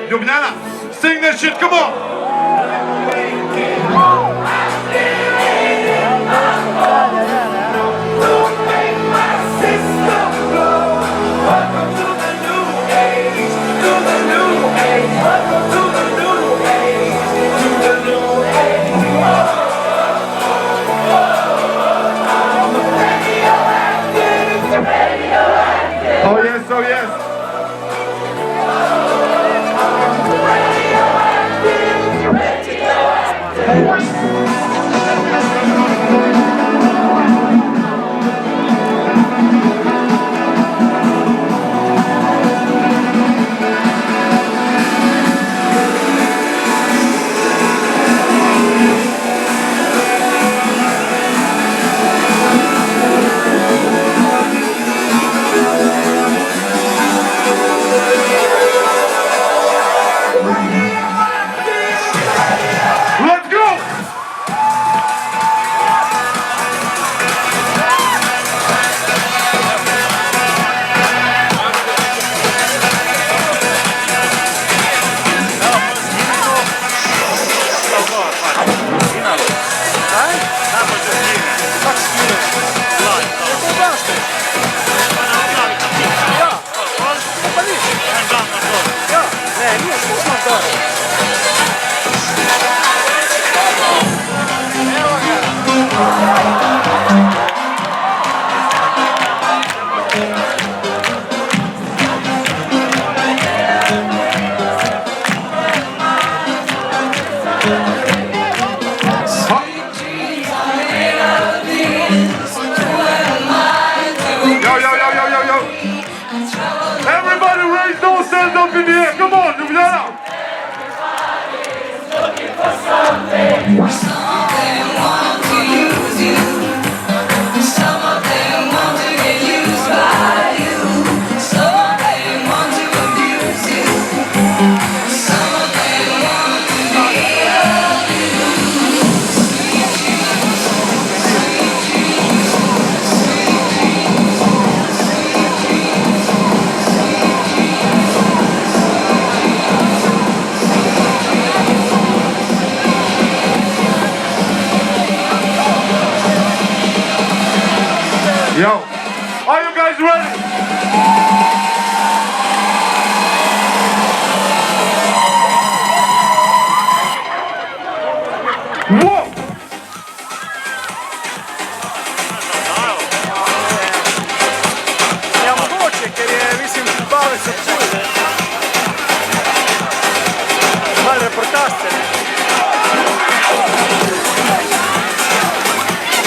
Ljubljana, sing that shit, come on! Oh yes, oh yes! Everybody raise those hands up in the air, come on, Ljubljana! Looking for something. Some of them want to use you. Some of them want to get used by you. Some of them want to abuse you. Some of them want to be of you. Sweet Jesus, sweet Jesus, sweet Jesus, sweet Jesus. Yo, are you guys ready? Whoa!